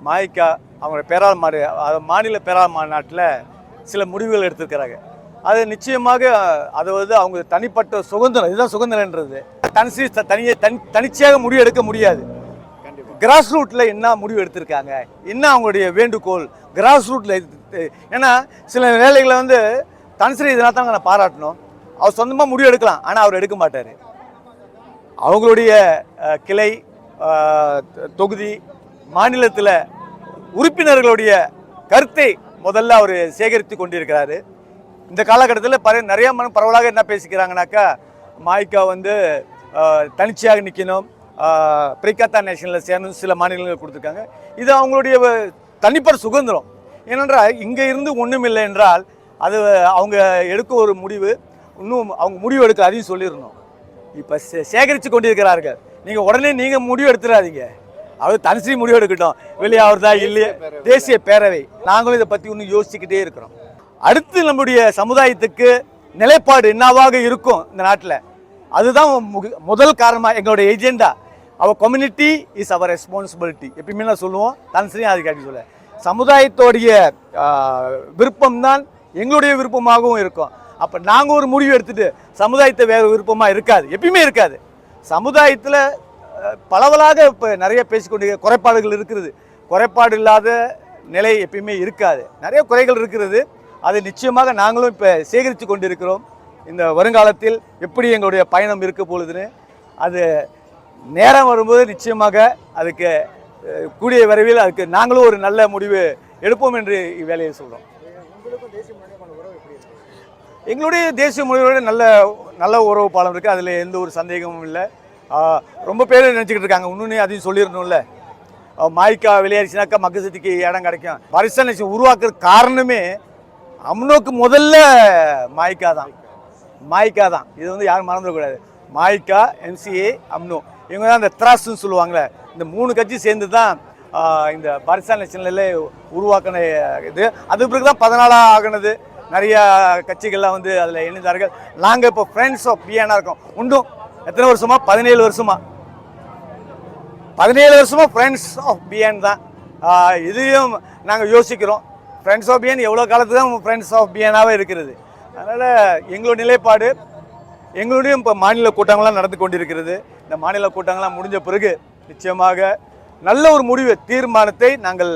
மாய்கா அவங்களோட மாநில பேராள் மாநாட்டில் சில முடிவுகள் எடுத்திருக்கிறாங்க. அது நிச்சயமாக அது அவங்க தனிப்பட்ட சுதந்திரம். இதுதான் சுதந்திரன்றது. தனிச்சையாக முடிவு எடுக்க முடியாது. கிராஸ் ரூட்டில் என்ன முடிவு எடுத்திருக்காங்க, என்ன அவங்களுடைய வேண்டுகோள் கிராஸ் ரூட்டில். ஏன்னா சில வேலைகளை தனுசரி இதனால் தான் நான் பாராட்டணும். அவர் சொந்தமாக முடிவு எடுக்கலாம், ஆனால் அவர் எடுக்க மாட்டார். அவங்களுடைய கிளை தொகுதி மாநிலத்தில் உறுப்பினர்களுடைய கருத்தை முதல்ல அவர் சேகரித்து கொண்டிருக்கிறாரு. இந்த காலகட்டத்தில் நிறைய பரவலாக என்ன பேசிக்கிறாங்கனாக்கா, மாய்கா தனிச்சையாக நிற்கணும், பிரிகத்தா நேஷனில் சேரணும் சில மாநிலங்கள் கொடுத்துருக்காங்க. இது அவங்களுடைய தனிப்பட்ட சுதந்திரம். ஏனென்றால் இங்கே இருந்து ஒன்றும் இல்லை என்றால் அது அவங்க எடுக்க ஒரு முடிவு, இன்னும் அவங்க முடிவு எடுக்க அதையும் சொல்லிடணும். இப்போ சேகரித்து கொண்டிருக்கிறார்கள். நீங்கள் உடனே நீங்கள் முடிவு எடுத்துடாதீங்க. அவர் தனுசரி முடிவு எடுக்கட்டும், வெளியே அவர் தான் இல்லையே. தேசிய பேரவை நாங்களும் இதை பற்றி இன்னும் யோசிச்சுக்கிட்டே இருக்கிறோம். அடுத்து நம்முடைய சமுதாயத்துக்கு நிலைப்பாடு என்னவாக இருக்கும் இந்த நாட்டில், அதுதான் முதல் காரணமாக எங்களுடைய agenda. Our community is our responsibility. எப்பயுமே நான் சொல்லுவோம், தனுசரியும் அதுக்காக சொல்ல, சமுதாயத்தோடைய விருப்பம்தான் எங்களுடைய விருப்பமாகவும் இருக்கும். அப்போ நாங்கள் ஒரு முடிவு எடுத்துட்டு சமுதாயத்தை வேறு விருப்பமாக இருக்காது, எப்பயுமே இருக்காது. சமுதாயத்தில் பலவலாக இப்போ நிறைய பேசிக்கொண்டு குறைபாடுகள் இருக்கிறது. குறைபாடு இல்லாத நிலை எப்பயுமே இருக்காது. நிறைய குறைகள் இருக்கிறது. அது நிச்சயமாக நாங்களும் இப்போ சேகரித்து கொண்டிருக்கிறோம். இந்த வருங்காலத்தில் எப்படி எங்களுடைய பயணம் இருக்க போகுதுன்னு அது நேரம் வரும்போது நிச்சயமாக அதுக்கு கூடிய விரைவில் அதுக்கு நாங்களும் ஒரு நல்ல முடிவு எடுப்போம் என்று இவ்வேளையை சொல்கிறோம். எங்களுடைய தேசிய மொழியோட நல்ல உறவு பாலம் இருக்குது. அதில் எந்த ஒரு சந்தேகமும் இல்லை. ரொம்ப பேர் நினச்சிக்கிட்டு இருக்காங்க, இன்னொன்று அதையும் சொல்லிடணும்ல, மாய்கா வெளியேறிச்சுனாக்கா மக்கள் சக்திக்கு இடம் கிடைக்கும். பரிசல் நேஷன் உருவாக்குற காரணமே அம்னோக்கு முதல்ல மாய்கா தான். இது யாரும் மறந்துடக்கூடாது. மாய்கா, எம்சிஏ, அம்னோ, இவங்க தான் இந்த திராஸ்ன்னு சொல்லுவாங்களே. இந்த 3 கட்சி சேர்ந்து தான் இந்த பரிசல் நேஷனில் உருவாக்கின இது. அது பிறகு தான் 14 ஆகினது. நிறைய கட்சிகள்லாம் அதில் இணைந்தார்கள். நாங்கள் இப்போ ஃப்ரெண்ட்ஸ் ஆஃப் பிஎனாக இருக்கோம். உண்டும் எத்தனை வருஷமா? 17 வருஷமா ஃப்ரெண்ட்ஸ் ஆஃப் பிஎன் தான். இதையும் நாங்கள் யோசிக்கிறோம். ஃப்ரெண்ட்ஸ் ஆஃப் பிஎன் எவ்வளோ காலத்துக்கு தான் ஃப்ரெண்ட்ஸ் ஆஃப் பிஎனாகவே இருக்கிறது. அதனால் எங்களோட நிலைப்பாடு, எங்களுடைய இப்போ மாநில கூட்டங்கள்லாம் நடந்து கொண்டிருக்கிறது. இந்த மாநில கூட்டங்கள்லாம் முடிஞ்ச பிறகு நிச்சயமாக நல்ல ஒரு முடிவு தீர்மானத்தை நாங்கள்